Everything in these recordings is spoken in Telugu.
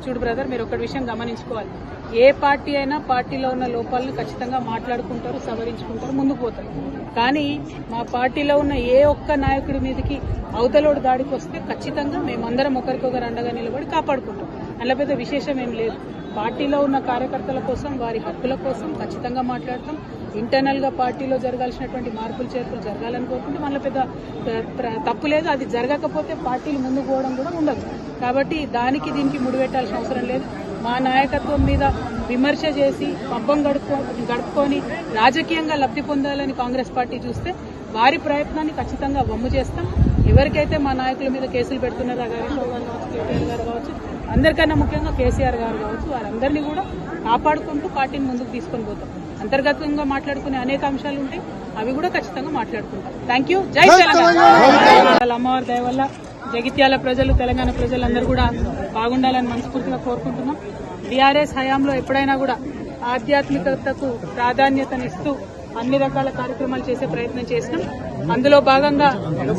చూడు బ్రదర్ మీరు ఒక విషయం గమనించుకోవాలి. ఏ పార్టీ అయినా పార్టీలో ఉన్న లోపాలను ఖచ్చితంగా మాట్లాడుకుంటారు, సవరించుకుంటారు, ముందుకు పోతారు. కానీ మా పార్టీలో ఉన్న ఏ ఒక్క నాయకుడి మీదకి అవతలోడు దాడికి వస్తే ఖచ్చితంగా మేమందరం ఒకరికొకరు అండగా నిలబడి కాపాడుకుంటాం. అందులో పెద్ద విశేషం ఏం లేదు. పార్టీలో ఉన్న కార్యకర్తల కోసం, వారి హక్కుల కోసం ఖచ్చితంగా మాట్లాడతాం. ఇంటర్నల్ గా పార్టీలో జరగాల్సినటువంటి మార్పులు చేర్పులు జరగాలని కోరుకుంటే మనలో పెద్ద తప్పు లేదు. అది జరగకపోతే పార్టీలు ముందుకు పోవడం కూడా ఉండదు. కాబట్టి దానికి దీనికి ముడిపెట్టాల్సిన అవసరం లేదు. మా నాయకత్వం మీద విమర్శ చేసి పబ్బం గడుపుకొని రాజకీయంగా లబ్ధి పొందాలని కాంగ్రెస్ పార్టీ చూస్తే వారి ప్రయత్నాన్ని ఖచ్చితంగా వమ్ము చేస్తాం. ఎవరికైతే మా నాయకుల మీద కేసులు పెడుతున్నారో హరీష్ రావు గారు కావచ్చు, కేటీఆర్ గారు కావచ్చు, అందరికన్నా ముఖ్యంగా కేసీఆర్ గారు కావచ్చు, వారందరినీ కూడా కాపాడుకుంటూ పార్టీని ముందుకు తీసుకొని పోతాం. అంతర్గతంగా మాట్లాడుకునే అనేక అంశాలు ఉంటాయి, అవి కూడా ఖచ్చితంగా మాట్లాడుకుంటాం. Thank you. జై తెలంగాణ. అమ్మవారి దయ వల్ల జగిత్యాల ప్రజలు, తెలంగాణ ప్రజలందరూ కూడా బాగుండాలని మనస్ఫూర్తిగా కోరుకుంటున్నాం. బీఆర్ఎస్ హయాంలో ఎప్పుడైనా కూడా ఆధ్యాత్మికతకు ప్రాధాన్యతనిస్తూ అన్ని రకాల కార్యక్రమాలు చేసే ప్రయత్నం చేసినాం. అందులో భాగంగా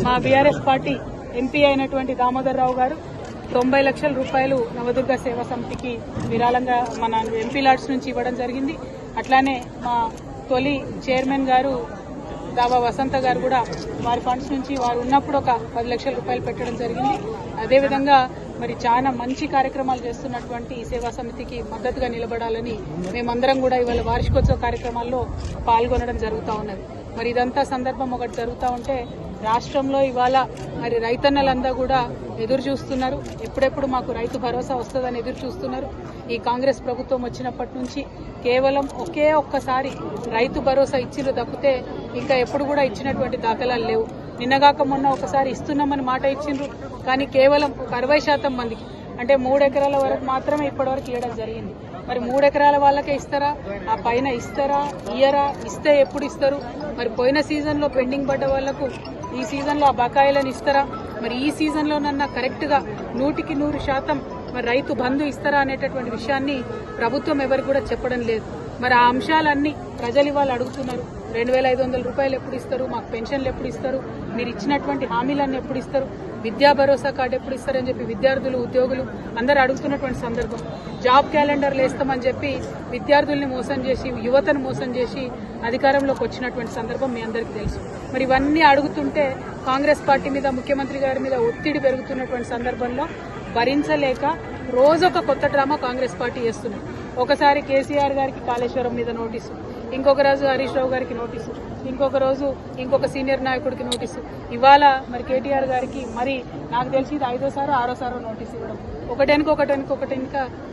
మా బీఆర్ఎస్ పార్టీ ఎంపీ అయినటువంటి దామోదర్ రావు గారు 90 లక్షల రూపాయలు నవదుర్గ సేవా సమితికి విరాళంగా మన ఎంపీ లాడ్స్ నుంచి ఇవ్వడం జరిగింది. అట్లానే మా తొలి చైర్మన్ గారు దావా వసంత గారు కూడా వారి ఫండ్స్ నుంచి వారు ఉన్నప్పుడు ఒక 10 లక్షల రూపాయలు పెట్టడం జరిగింది. అదేవిధంగా మరి చాలా మంచి కార్యక్రమాలు చేస్తున్నటువంటి ఈ సేవా సమితికి మద్దతుగా నిలబడాలని మేమందరం కూడా ఇవాళ వార్షికోత్సవ కార్యక్రమాల్లో పాల్గొనడం జరుగుతూ ఉన్నది. మరి ఇదంతా సందర్భం ఒకటి జరుగుతూ ఉంటే రాష్ట్రంలో ఇవాళ మరి రైతన్నలంతా కూడా ఎదురు చూస్తున్నారు. ఎప్పుడెప్పుడు మాకు రైతు భరోసా వస్తుందని ఎదురు చూస్తున్నారు. ఈ కాంగ్రెస్ ప్రభుత్వం వచ్చినప్పటి నుంచి కేవలం ఒక్కసారి రైతు భరోసా ఇచ్చిలు తప్పితే ఇంకా ఎప్పుడు కూడా ఇచ్చినటువంటి దాఖలాలు లేవు. నిన్నగాక మొన్న ఒకసారి ఇస్తున్నామని మాట ఇచ్చిండ్రు, కానీ కేవలం 60% మందికి, అంటే 3 ఎకరాల వరకు మాత్రమే ఇప్పటివరకు ఇవ్వడం జరిగింది. మరి 3 ఎకరాల వాళ్ళకే ఇస్తారా, ఆ పైన ఇస్తారా, ఇయ్యరా, ఇస్తే ఎప్పుడు ఇస్తారు? మరి పోయిన సీజన్ లో పెండింగ్ పడ్డ వాళ్లకు ఈ సీజన్ లో ఆ బకాయిలను ఇస్తారా? మరి ఈ సీజన్ లోనన్నా కరెక్ట్ గా 100% మరి రైతు బంధు ఇస్తారా అనేటటువంటి విషయాన్ని ప్రభుత్వం ఎవరికి కూడా చెప్పడం లేదు. మరి ఆ అంశాలన్నీ ప్రజలు ఇవాళ అడుగుతున్నారు. 2500 రూపాయలు ఎప్పుడు ఇస్తారు, మాకు పెన్షన్లు ఎప్పుడు ఇస్తారు, మీరు ఇచ్చినటువంటి హామీలన్నీ ఎప్పుడు ఇస్తారు, విద్యా భరోసా కార్డు ఎప్పుడు ఇస్తారని చెప్పి విద్యార్థులు, ఉద్యోగులు అందరూ అడుగుతున్నటువంటి సందర్భం. జాబ్ క్యాలెండర్లు వేస్తామని చెప్పి విద్యార్థుల్ని మోసం చేసి, యువతను మోసం చేసి అధికారంలోకి వచ్చినటువంటి సందర్భం మీ అందరికీ తెలుసు. మరి ఇవన్నీ అడుగుతుంటే కాంగ్రెస్ పార్టీ మీద, ముఖ్యమంత్రి గారి మీద ఒత్తిడి పెరుగుతున్నటువంటి సందర్భంలో భరించలేక రోజొక కొత్త డ్రామా కాంగ్రెస్ పార్టీ చేస్తున్నారు. ఒకసారి కేసీఆర్ గారికి కాళేశ్వరం మీద నోటీసు, ఇంకొక రోజు హరీష్ రావు గారికి నోటీసు, ఇంకొక రోజు ఇంకొక సీనియర్ నాయకుడికి నోటీసు. ఇవాళ మరి కేటీఆర్ గారికి మరి నాకు తెలిసి ఇది 5వ 6వ నోటీసు ఇవ్వడం.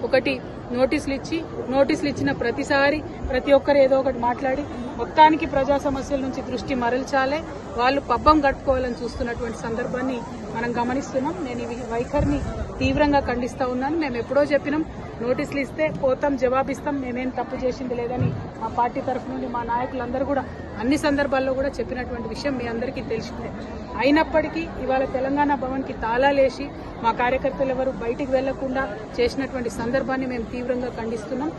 ఒకటి నోటీసులు ఇచ్చిన ప్రతిసారి ప్రతి ఒక్కరు ఏదో ఒకటి మాట్లాడి మొత్తానికి ప్రజా సమస్యల నుంచి దృష్టి మరల్చాలే, వాళ్ళు పబ్బం గడుపుకోవాలని చూస్తున్నటువంటి సందర్భాన్ని మనం గమనిస్తున్నాం. నేను ఈ వైఖరిని తీవ్రంగా ఖండిస్తా ఉన్నాను. మేము ఎప్పుడో చెప్పినాం, నోటీసులు ఇస్తే పోతాం, జవాబిస్తాం, మేమేం తప్పు చేసింది లేదని మా పార్టీ తరఫు నుండి మా నాయకులందరూ కూడా అన్ని సందర్భాల్లో కూడా చెప్పినటువంటి విషయం మీ అందరికీ తెలిసిందే. అయినప్పటికీ ఇవాళ తెలంగాణ భవన్ కి తాళాలేసి మా కార్యకర్తలు ఎవరు బయటికి వెళ్లకుండా చేసినటువంటి సందర్భాన్ని మేము తీవ్రంగా ఖండిస్తున్నాం.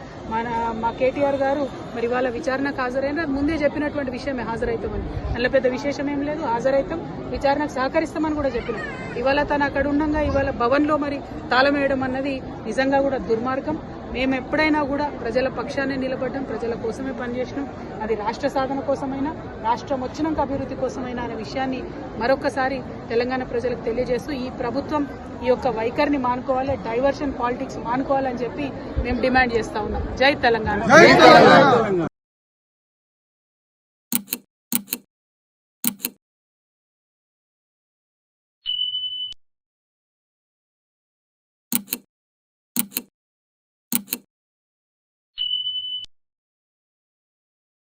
మా కేటీఆర్ గారు మరి ఇవాళ విచారణకు హాజరైన ముందే చెప్పినటువంటి విషయమే, హాజరైతామని. అందులో పెద్ద విశేషం ఏం లేదు. హాజరైతాం, విచారణకు సహకరిస్తామని కూడా చెప్పినాం. ఇవాళ తను అక్కడ ఉండగా ఇవాళ భవన్ లో మరి తాళం వేయడం అన్నది నిజంగా కూడా దుర్మార్గం. మేము ఎప్పుడైనా కూడా ప్రజల పక్షానే నిలబడ్డాం, ప్రజల కోసమే పనిచేసినాం. అది రాష్ట్ర సాధన కోసమైనా, రాష్ట్రం వచ్చినాక అభివృద్ధి కోసమైనా అనే విషయాన్ని మరొకసారి తెలంగాణ ప్రజలకు తెలియజేస్తూ ఈ ప్రభుత్వం ఈ యొక్క వైఖరిని మానుకోవాలి, డైవర్షన్ పాలిటిక్స్ మానుకోవాలని చెప్పి మేము డిమాండ్ చేస్తా ఉన్నాం. జై తెలంగాణ.